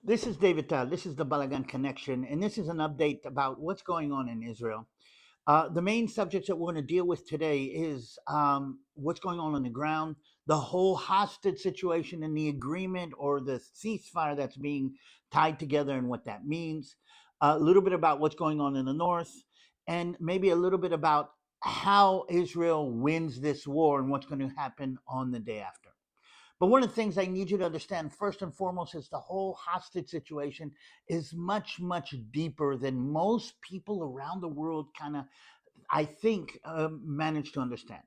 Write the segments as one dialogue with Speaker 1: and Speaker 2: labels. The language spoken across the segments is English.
Speaker 1: This is DaviD TaL. This is the Balagan connection, and this is an update about what's going on in Israel. The main subjects that we're going to deal with today is what's going on the ground, the whole hostage situation, and the agreement or the ceasefire that's being tied together, and what that means. A little bit about what's going on in the north, and maybe a little bit about how Israel wins this war and what's going to happen on the day after. But one of the things I need you to understand first and foremost is the whole hostage situation is much, much deeper than most people around the world kind of, I think, manage to understand.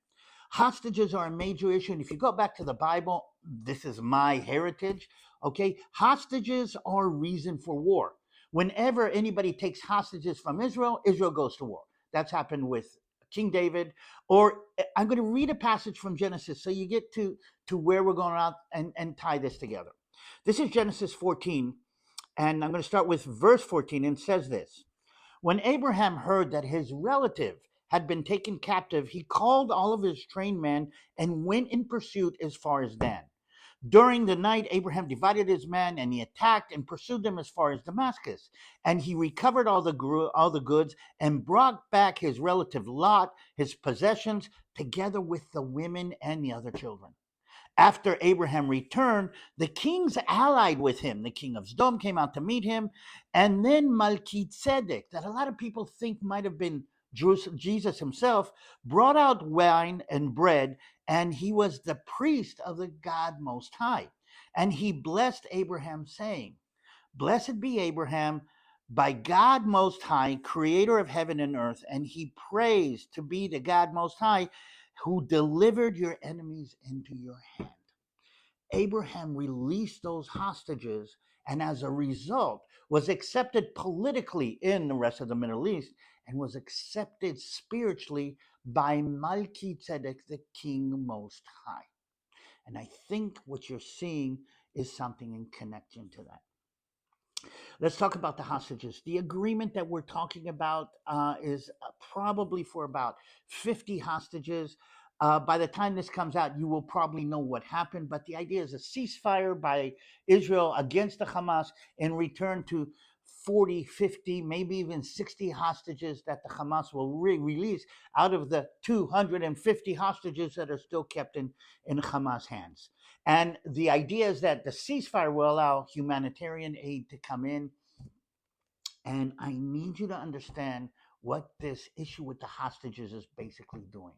Speaker 1: Hostages are a major issue. And if you go back to the Bible, this is my heritage. Okay. Hostages are reason for war. Whenever anybody takes hostages from Israel, Israel goes to war. That's happened with King David. Or I'm going to read a passage from Genesis so you get to where we're going out and tie this together. This is Genesis 14. And I'm going to start with verse 14, and it says this. When Abraham heard that his relative had been taken captive, he called all of his trained men and went in pursuit as far as Dan. During the night, Abraham divided his men and he attacked and pursued them as far as Damascus. And he recovered all the goods and brought back his relative Lot, his possessions, together with the women and the other children. After Abraham returned, the kings allied with him. The king of Sodom came out to meet him. And then Melchizedek, that a lot of people think might have been Jesus himself, brought out wine and bread, and he was the priest of the God Most High. And he blessed Abraham, saying, Blessed be Abraham by God Most High, creator of heaven and earth. And he praised to be the God Most High who delivered your enemies into your hand. Abraham released those hostages and as a result was accepted politically in the rest of the Middle East and was accepted spiritually by Melchizedek, the King Most High. And I think what you're seeing is something in connection to that. Let's talk about the hostages. The agreement that we're talking about is probably for about 50 hostages. By the time this comes out, you will probably know what happened. But the idea is a ceasefire by Israel against the Hamas in return to 40, 50, maybe even 60 hostages that the Hamas will release out of the 250 hostages that are still kept in Hamas hands. And the idea is that the ceasefire will allow humanitarian aid to come in. And I need you to understand what this issue with the hostages is basically doing.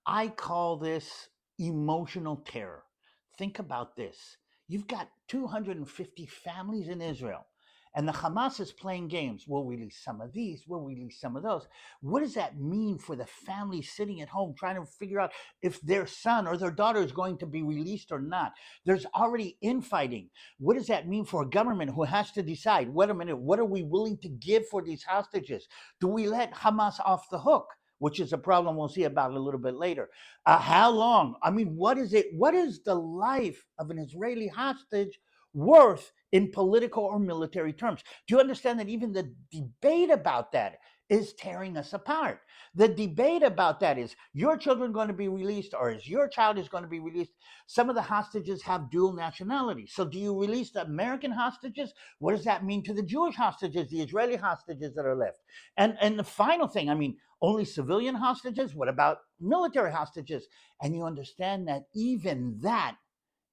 Speaker 1: I call this emotional terror. Think about this. You've got 250 families in Israel, and the Hamas is playing games. We'll release some of these, we'll release some of those. What does that mean for the family sitting at home trying to figure out if their son or their daughter is going to be released or not? There's already infighting. What does that mean for a government who has to decide, wait a minute, what are we willing to give for these hostages? Do we let Hamas off the hook? Which is a problem we'll see about a little bit later. How long? I mean, what is it? What is the life of an Israeli hostage worth in political or military terms? Do you understand that even the debate about that is tearing us apart? The debate about that is your children going to be released or is your child is going to be released? Some of the hostages have dual nationality. So do you release the American hostages? What does that mean to the Jewish hostages, the Israeli hostages that are left? And the final thing, I mean, only civilian hostages? What about military hostages? And you understand that even that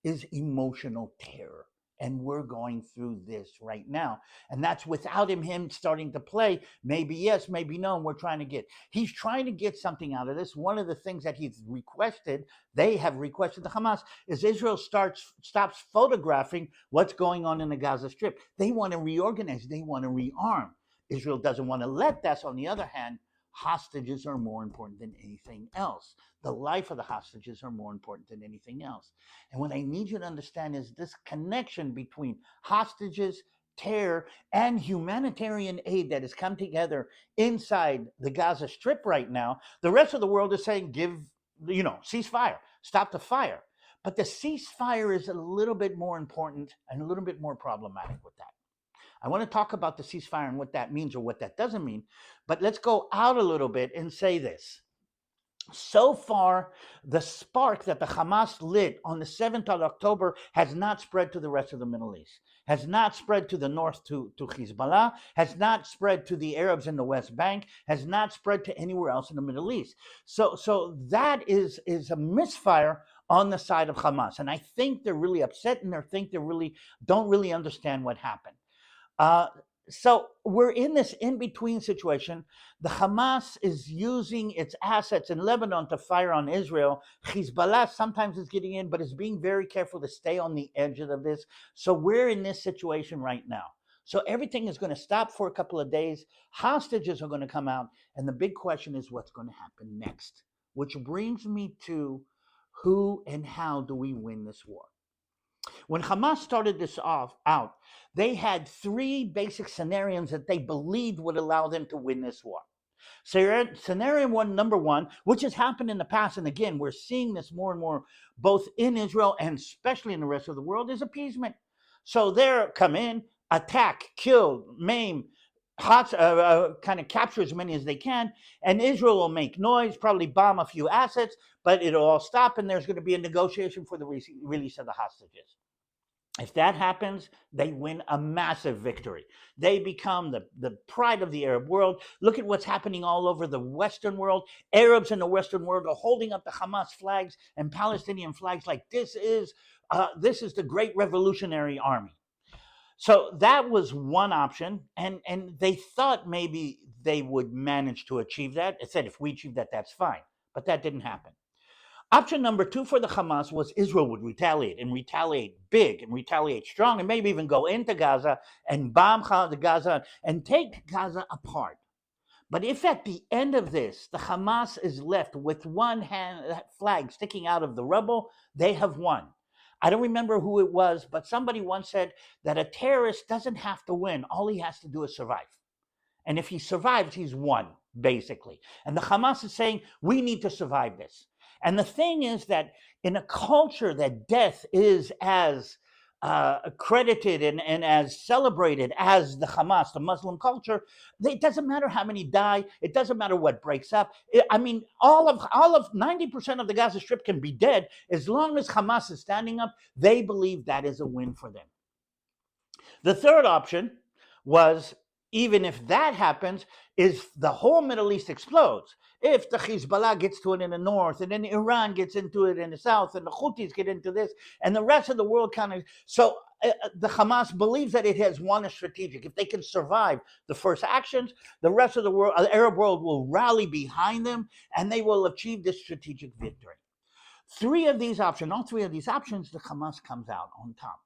Speaker 1: is emotional terror. And we're going through this right now. And that's without him starting to play. Maybe yes, maybe no. And we're trying to get, he's trying to get something out of this. One of the things that he's requested, they have requested the Hamas, is Israel stops photographing what's going on in the Gaza Strip. They want to reorganize, they want to rearm. Israel doesn't want to let that. So on the other hand, hostages are more important than anything else. The life of the hostages are more important than anything else. And what I need you to understand is this connection between hostages, terror, and humanitarian aid that has come together inside the Gaza Strip right now. The rest of the world is saying, ceasefire, stop the fire. But the ceasefire is a little bit more important and a little bit more problematic with that. I want to talk about the ceasefire and what that means or what that doesn't mean. But let's go out a little bit and say this. So far, the spark that the Hamas lit on the 7th of October has not spread to the rest of the Middle East, has not spread to the north to Hezbollah, has not spread to the Arabs in the West Bank, has not spread to anywhere else in the Middle East. So that is a misfire on the side of Hamas. And I think they're really upset, and they think they really don't really understand what happened. Uh, so we're in this in between situation. The Hamas is using its assets in Lebanon to fire on Israel. Hezbollah sometimes is getting in, but is being very careful to stay on the edge of this. So we're in this situation right now. So everything is going to stop for a couple of days. Hostages are going to come out. And the big question is what's going to happen next, which brings me to who and how do we win this war? When Hamas started this out, they had three basic scenarios that they believed would allow them to win this war. Scenario one, number one, which has happened in the past, and again, we're seeing this more and more, both in Israel and especially in the rest of the world, is appeasement. So they're come in, attack, kill, maim, kind of capture as many as they can, and Israel will make noise, probably bomb a few assets, but it'll all stop, and there's going to be a negotiation for the release of the hostages. If that happens, they win a massive victory. They become the pride of the Arab world. Look at what's happening all over the Western world. Arabs in the Western world are holding up the Hamas flags and Palestinian flags like this is the great revolutionary army. So that was one option, and they thought maybe they would manage to achieve that. It said if we achieve that, that's fine, but that didn't happen. Option number two for the Hamas was Israel would retaliate and retaliate big and retaliate strong and maybe even go into Gaza and bomb Gaza and take Gaza apart. But if at the end of this, the Hamas is left with one hand flag sticking out of the rubble, they have won. I don't remember who it was, but somebody once said that a terrorist doesn't have to win. All he has to do is survive. And if he survives, he's won, basically. And the Hamas is saying, we need to survive this. And the thing is that in a culture that death is as accredited and as celebrated as the Hamas, the Muslim culture, it doesn't matter how many die. It doesn't matter what breaks up. I mean, all of 90% of the Gaza Strip can be dead. As long as Hamas is standing up, they believe that is a win for them. The third option was, even if that happens, is the whole Middle East explodes. If the Hezbollah gets to it in the north, and then Iran gets into it in the south, and the Houthis get into this, and the rest of the world kind of... So the Hamas believes that it has won a strategic. If they can survive the first actions, the rest of the world, the Arab world, will rally behind them, and they will achieve this strategic victory. All three of these options, the Hamas comes out on top.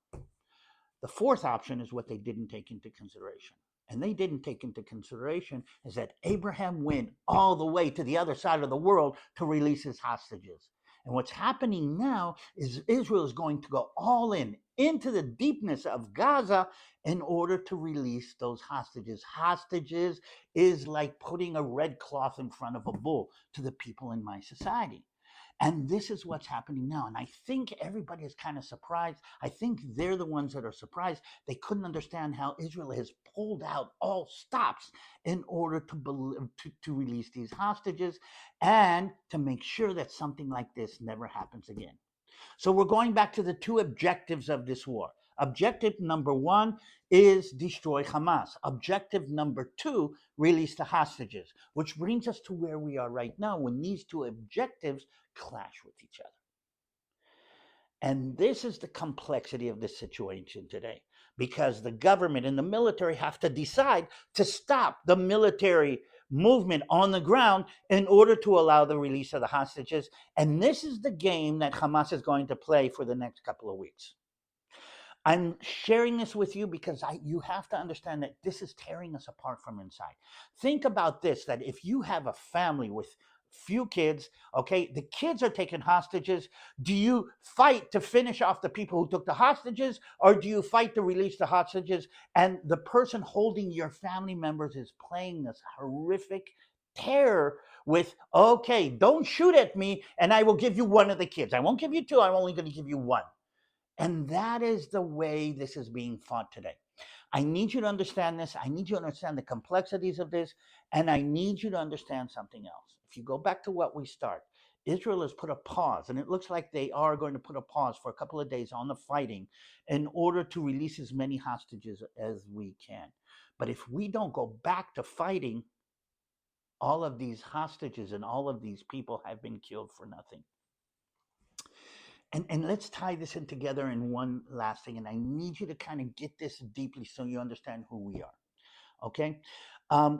Speaker 1: The fourth option is what they didn't take into consideration. And they didn't take into consideration is that Abraham went all the way to the other side of the world to release his hostages. And what's happening now is Israel is going to go all in into the deepness of Gaza in order to release those hostages. Hostages is like putting a red cloth in front of a bull to the people in my society. And this is what's happening now. And I think everybody is kind of surprised. I think they're the ones that are surprised. They couldn't understand how Israel has pulled out all stops in order to release these hostages and to make sure that something like this never happens again. So we're going back to the two objectives of this war. Objective number one is destroy Hamas. Objective number two, release the hostages, which brings us to where we are right now when these two objectives clash with each other. And this is the complexity of the situation today, because the government and the military have to decide to stop the military movement on the ground in order to allow the release of the hostages. And this is the game that Hamas is going to play for the next couple of weeks. I'm sharing this with you because you have to understand that this is tearing us apart from inside. Think about this, that if you have a family with few kids, okay, the kids are taken hostages. Do you fight to finish off the people who took the hostages, or do you fight to release the hostages? And the person holding your family members is playing this horrific terror with, okay, don't shoot at me and I will give you one of the kids. I won't give you two, I'm only going to give you one. And that is the way this is being fought today. I need you to understand this. I need you to understand the complexities of this. And I need you to understand something else. If you go back to what we start, Israel has put a pause, and it looks like they are going to put a pause for a couple of days on the fighting in order to release as many hostages as we can. But if we don't go back to fighting, all of these hostages and all of these people have been killed for nothing. And let's tie this in together in one last thing. And I need you to kind of get this deeply so you understand who we are. Okay?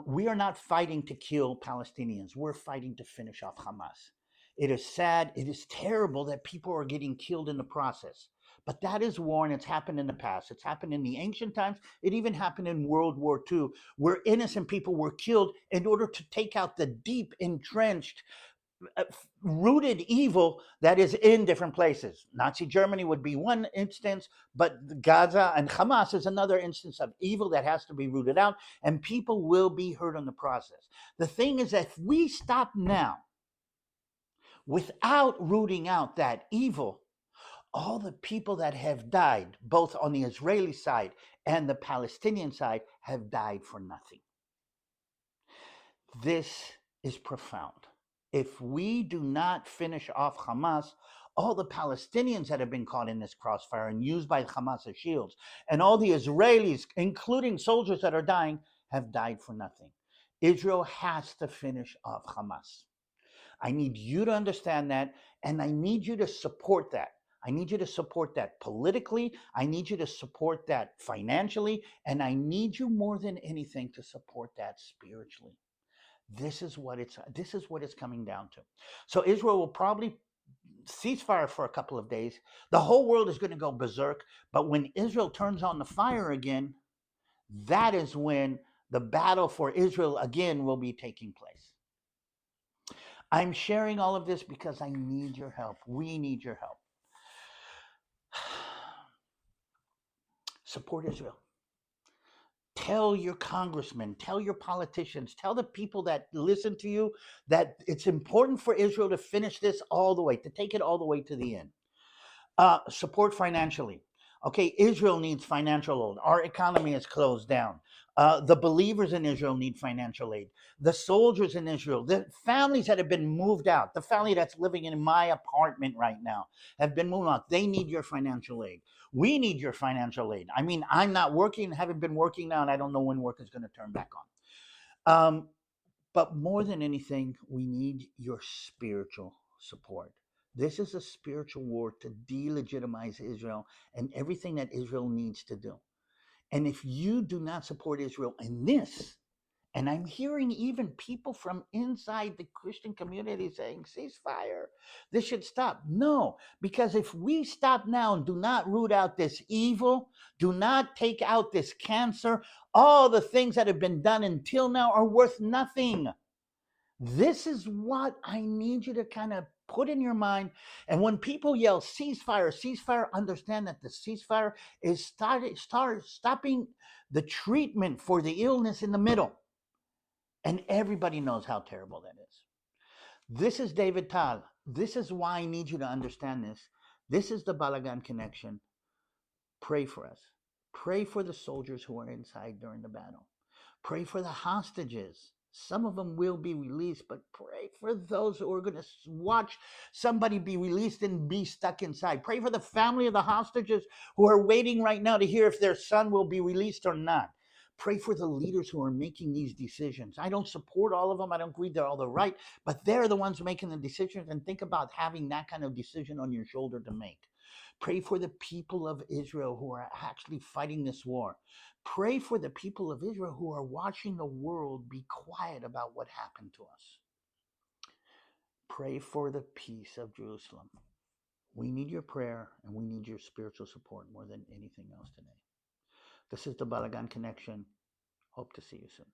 Speaker 1: We are not fighting to kill Palestinians. We're fighting to finish off Hamas. It is sad. It is terrible that people are getting killed in the process. But that is war, and it's happened in the past. It's happened in the ancient times. It even happened in World War II, where innocent people were killed in order to take out the deep, entrenched, rooted evil that is in different places. Nazi Germany would be one instance, but Gaza and Hamas is another instance of evil that has to be rooted out, and people will be hurt in the process. The thing is that if we stop now without rooting out that evil, all the people that have died, both on the Israeli side and the Palestinian side, have died for nothing. This is profound. If we do not finish off Hamas, all the Palestinians that have been caught in this crossfire and used by Hamas as shields, and all the Israelis, including soldiers that are dying, have died for nothing. Israel has to finish off Hamas. I need you to understand that, and I need you to support that. I need you to support that politically. I need you to support that financially, and I need you more than anything to support that spiritually. This is what it's coming down to. So Israel will probably ceasefire for a couple of days. The whole world is going to go berserk. But when Israel turns on the fire again, that is when the battle for Israel again will be taking place. I'm sharing all of this because I need your help. We need your help. Support Israel. Tell your congressmen, tell your politicians, tell the people that listen to you that it's important for Israel to finish this all the way, to take it all the way to the end. Support financially. Okay, Israel needs financial aid. Our economy is closed down. The believers in Israel need financial aid. The soldiers in Israel, the families that have been moved out, the family that's living in my apartment right now have been moved out. They need your financial aid. We need your financial aid. I mean, I'm not working, haven't been working now, and I don't know when work is going to turn back on. But more than anything, we need your spiritual support. This is a spiritual war to delegitimize Israel and everything that Israel needs to do. And if you do not support Israel in this, and I'm hearing even people from inside the Christian community saying, ceasefire, this should stop. No, because if we stop now and do not root out this evil, do not take out this cancer, all the things that have been done until now are worth nothing. This is what I need you to kind of put in your mind. And when people yell ceasefire, ceasefire, understand that the ceasefire is stopping the treatment for the illness in the middle. And everybody knows how terrible that is. This is DaviD TaL. This is why I need you to understand this. This is the Balagan connection. Pray for us. Pray for the soldiers who are inside during the battle. Pray for the hostages. Some of them will be released, but pray for those who are going to watch somebody be released and be stuck inside. Pray for the family of the hostages who are waiting right now to hear if their son will be released or not. Pray for the leaders who are making these decisions. I don't support all of them. I don't agree they're all the right, but they're the ones making the decisions. And think about having that kind of decision on your shoulder to make. Pray for the people of Israel who are actually fighting this war. Pray for the people of Israel who are watching the world be quiet about what happened to us. Pray for the peace of Jerusalem. We need your prayer and we need your spiritual support more than anything else today. This is the Balagan Connection. Hope to see you soon.